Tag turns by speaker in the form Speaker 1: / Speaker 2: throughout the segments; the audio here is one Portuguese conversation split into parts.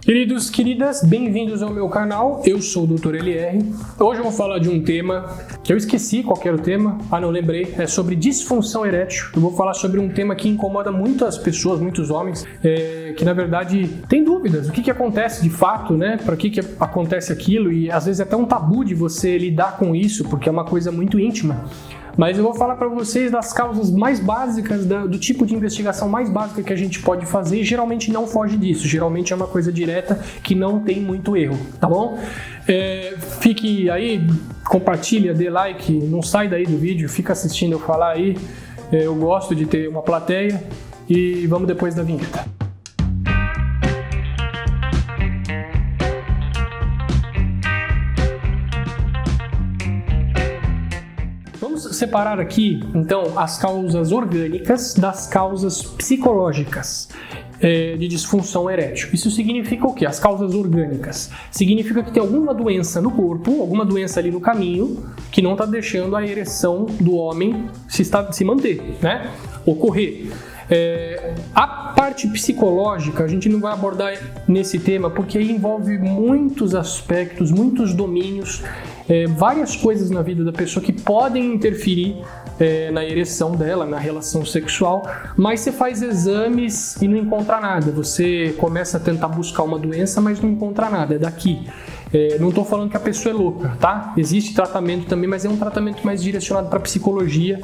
Speaker 1: Queridos, queridas, bem-vindos ao meu canal, eu sou o Dr. LR. Hoje eu vou falar de um tema que eu esqueci qual que era o tema, não lembrei, é sobre disfunção erétil. Eu vou falar sobre um tema que incomoda muitas pessoas, muitos homens, que na verdade tem dúvidas, o que acontece de fato, né? Para que acontece aquilo, e às vezes é até um tabu de você lidar com isso, porque é uma coisa muito íntima. Mas eu vou falar para vocês das causas mais básicas, do tipo de investigação mais básica que a gente pode fazer, e geralmente não foge disso, geralmente é uma coisa direta que não tem muito erro, tá bom? Fique aí, compartilha, dê like, não sai daí do vídeo, fica assistindo eu falar aí, eu gosto de ter uma plateia, e vamos depois da vinheta. Separar aqui, então, as causas orgânicas das causas psicológicas de disfunção erétil. Isso significa o quê? As causas orgânicas. Significa que tem alguma doença no corpo, alguma doença ali no caminho, que não está deixando a ereção do homem se manter, né? Ocorrer. A parte psicológica a gente não vai abordar nesse tema porque aí envolve muitos aspectos, muitos domínios, várias coisas na vida da pessoa que podem interferir na ereção dela, na relação sexual, mas você faz exames e não encontra nada. Você começa a tentar buscar uma doença, mas não encontra nada, é daqui. Não estou falando que a pessoa é louca, tá? Existe tratamento também, mas é um tratamento mais direcionado para psicologia,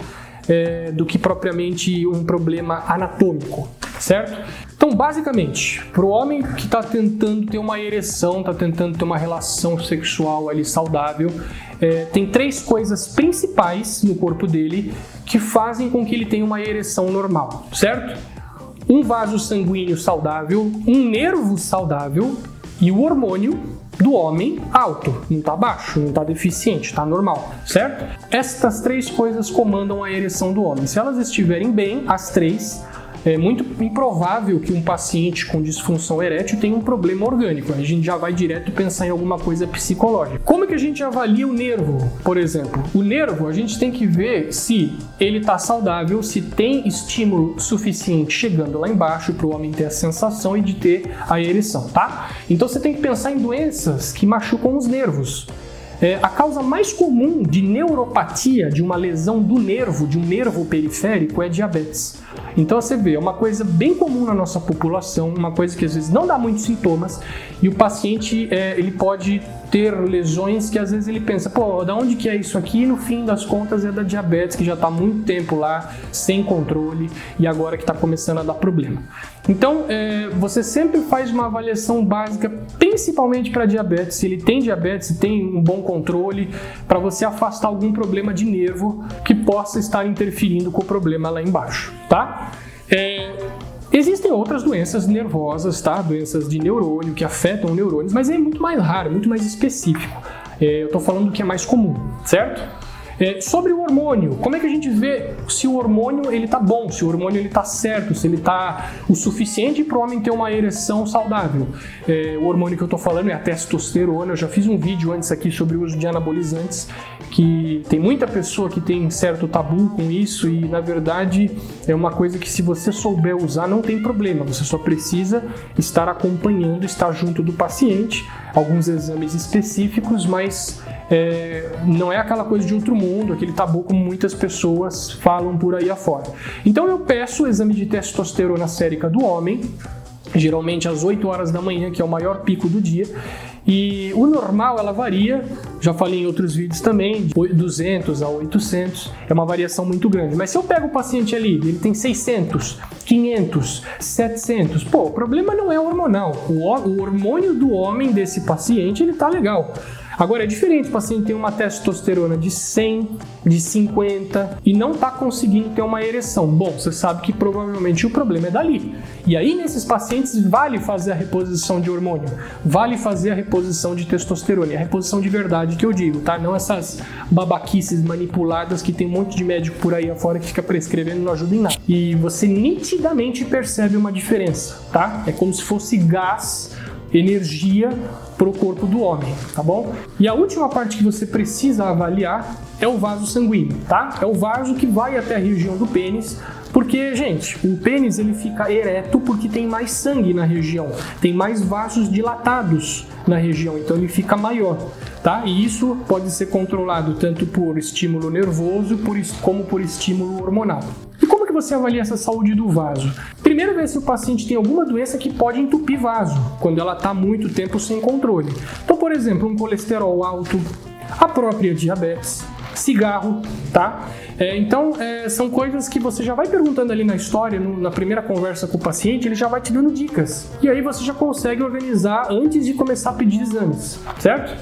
Speaker 1: do que propriamente um problema anatômico, certo? Então, basicamente, para o homem que está tentando ter uma ereção, está tentando ter uma relação sexual ali saudável, tem três coisas principais no corpo dele que fazem com que ele tenha uma ereção normal, certo? Um vaso sanguíneo saudável, um nervo saudável e o hormônio do homem alto, não está baixo, não está deficiente, está normal, certo? Estas três coisas comandam a ereção do homem. Se elas estiverem bem, as três, é muito improvável que um paciente com disfunção erétil tenha um problema orgânico. A gente já vai direto pensar em alguma coisa psicológica. Como é que a gente avalia o nervo, por exemplo? O nervo, a gente tem que ver se ele está saudável, se tem estímulo suficiente chegando lá embaixo para o homem ter a sensação e de ter a ereção, tá? Então você tem que pensar em doenças que machucam os nervos. A causa mais comum de neuropatia, de uma lesão do nervo, de um nervo periférico, é diabetes. Então você vê, é uma coisa bem comum na nossa população, uma coisa que às vezes não dá muitos sintomas, e o paciente ele pode ter lesões que às vezes ele pensa, pô, da onde que é isso aqui? E no fim das contas é da diabetes, que já está há muito tempo lá, sem controle, e agora que está começando a dar problema. Então, você sempre faz uma avaliação básica, principalmente para diabetes, se ele tem diabetes, se tem um bom controle, para você afastar algum problema de nervo que possa estar interferindo com o problema lá embaixo, tá? Existem outras doenças nervosas, tá? Doenças de neurônio que afetam neurônios, mas é muito mais raro, muito mais específico. Eu estou falando do que é mais comum, certo? Sobre o hormônio, como é que a gente vê se o hormônio ele tá bom, se o hormônio ele tá certo, se ele tá o suficiente para o homem ter uma ereção saudável? O hormônio que eu tô falando é a testosterona. Eu já fiz um vídeo antes aqui sobre o uso de anabolizantes, que tem muita pessoa que tem certo tabu com isso, e na verdade é uma coisa que, se você souber usar, não tem problema. Você só precisa estar acompanhando, estar junto do paciente, alguns exames específicos, mas não é aquela coisa de outro mundo, aquele tabu como muitas pessoas falam por aí afora. Então eu peço o exame de testosterona sérica do homem, geralmente às 8 horas da manhã, que é o maior pico do dia, e o normal ela varia, já falei em outros vídeos também, de 200 a 800, é uma variação muito grande. Mas se eu pego o paciente ali, ele tem 600, 500, 700, o problema não é hormonal, o hormônio do homem desse paciente, ele tá legal. Agora, é diferente, o paciente tem uma testosterona de 100, de 50 e não está conseguindo ter uma ereção. Bom, você sabe que provavelmente o problema é dali. E aí, nesses pacientes, vale fazer a reposição de hormônio, vale fazer a reposição de testosterona, e a reposição de verdade que eu digo, tá? Não essas babaquices manipuladas que tem um monte de médico por aí afora que fica prescrevendo e não ajuda em nada. E você nitidamente percebe uma diferença, tá? É como se fosse gás, energia para o corpo do homem, tá bom? E a última parte que você precisa avaliar é o vaso sanguíneo, tá? É o vaso que vai até a região do pênis, Porque, gente, o pênis ele fica ereto porque tem mais sangue na região, tem mais vasos dilatados na região, então ele fica maior, tá? E isso pode ser controlado tanto por estímulo nervoso como por estímulo hormonal. E como que você avalia essa saúde do vaso? Primeiro, ver se o paciente tem alguma doença que pode entupir vaso, quando ela está muito tempo sem controle. Então, por exemplo, um colesterol alto, a própria diabetes, cigarro, tá? Então, são coisas que você já vai perguntando ali na história, na primeira conversa com o paciente, ele já vai te dando dicas. E aí você já consegue organizar antes de começar a pedir exames, certo?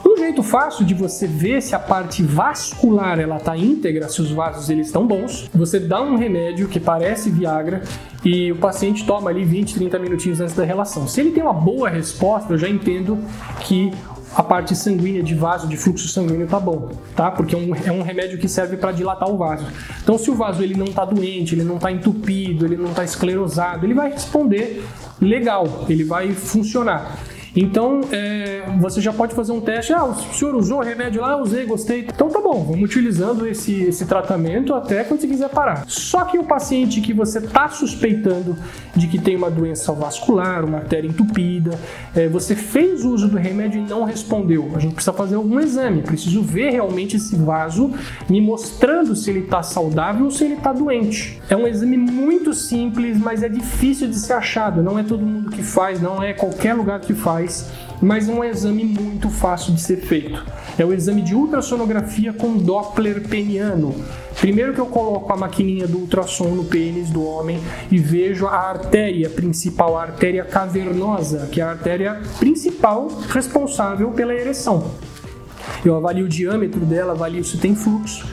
Speaker 1: Um jeito fácil de você ver se a parte vascular ela está íntegra, se os vasos eles estão bons, você dá um remédio que parece Viagra e o paciente toma ali 20, 30 minutinhos antes da relação. Se ele tem uma boa resposta, eu já entendo que a parte sanguínea de vaso, de fluxo sanguíneo tá bom, tá? Porque é um remédio que serve para dilatar o vaso. Então, se o vaso ele não tá doente, ele não tá entupido, ele não tá esclerosado, ele vai responder legal, ele vai funcionar. Então, você já pode fazer um teste. O senhor usou o remédio lá? Usei, gostei. Então tá bom, vamos utilizando esse tratamento até quando você quiser parar. Só que o paciente que você está suspeitando de que tem uma doença vascular, uma artéria entupida, você fez uso do remédio e não respondeu. A gente precisa fazer algum exame, preciso ver realmente esse vaso me mostrando se ele está saudável ou se ele está doente. É um exame muito simples, mas é difícil de ser achado. Não é todo mundo que faz, não é qualquer lugar que faz. Mas é um exame muito fácil de ser feito. É o exame de ultrassonografia com Doppler peniano. Primeiro que eu coloco a maquininha do ultrassom no pênis do homem e vejo a artéria principal, a artéria cavernosa, que é a artéria principal responsável pela ereção. Eu avalio o diâmetro dela, avalio se tem fluxo.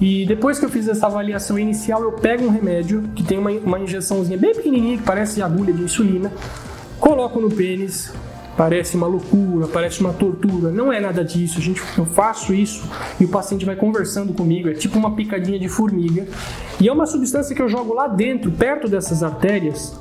Speaker 1: E depois que eu fiz essa avaliação inicial, eu pego um remédio que tem uma injeçãozinha bem pequenininha, que parece agulha de insulina, coloco no pênis. Parece uma loucura, parece uma tortura. Não é nada disso. Eu faço isso e o paciente vai conversando comigo. É tipo uma picadinha de formiga. E é uma substância que eu jogo lá dentro, perto dessas artérias,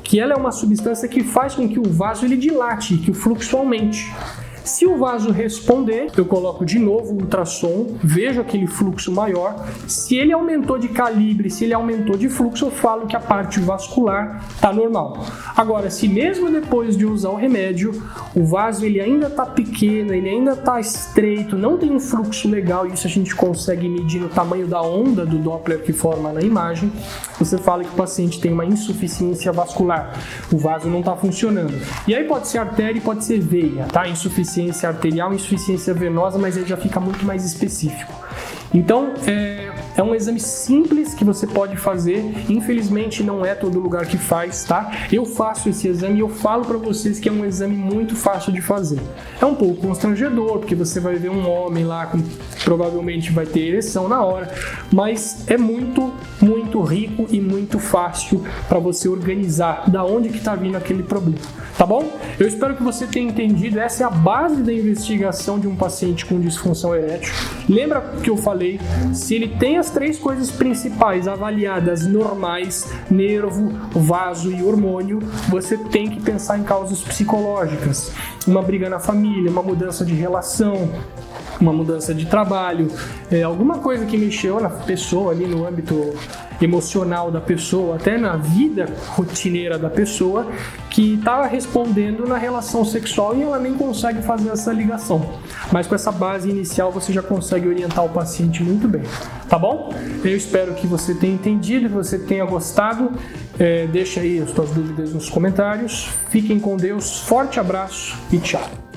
Speaker 1: que ela é uma substância que faz com que o vaso ele dilate, que o fluxo aumente. Se o vaso responder, eu coloco de novo o ultrassom, vejo aquele fluxo maior. Se ele aumentou de calibre, se ele aumentou de fluxo, eu falo que a parte vascular está normal. Agora, se mesmo depois de usar o remédio, o vaso ele ainda está pequeno, ele ainda está estreito, não tem um fluxo legal, isso a gente consegue medir no tamanho da onda do Doppler que forma na imagem, você fala que o paciente tem uma insuficiência vascular, o vaso não está funcionando. E aí pode ser artéria e pode ser veia, tá? Insuficiência arterial, insuficiência venosa, mas aí já fica muito mais específico. Então, é um exame simples que você pode fazer. Infelizmente, não é todo lugar que faz, tá? Eu faço esse exame e eu falo para vocês que é um exame muito fácil de fazer. É um pouco constrangedor, porque você vai ver um homem lá que provavelmente vai ter ereção na hora, mas é muito, muito rico e muito fácil para você organizar da onde que está vindo aquele problema. Tá bom? Eu espero que você tenha entendido. Essa é a base da investigação de um paciente com disfunção erétil. Lembra que eu falei? Se ele tem as três coisas principais avaliadas normais, nervo, vaso e hormônio, você tem que pensar em causas psicológicas. Uma briga na família, uma mudança de relação, uma mudança de trabalho, alguma coisa que mexeu na pessoa ali no âmbito emocional da pessoa, até na vida rotineira da pessoa, que está respondendo na relação sexual e ela nem consegue fazer essa ligação. Mas com essa base inicial você já consegue orientar o paciente muito bem, tá bom? Eu espero que você tenha entendido, que você tenha gostado. Deixa aí as suas dúvidas nos comentários. Fiquem com Deus, forte abraço e tchau!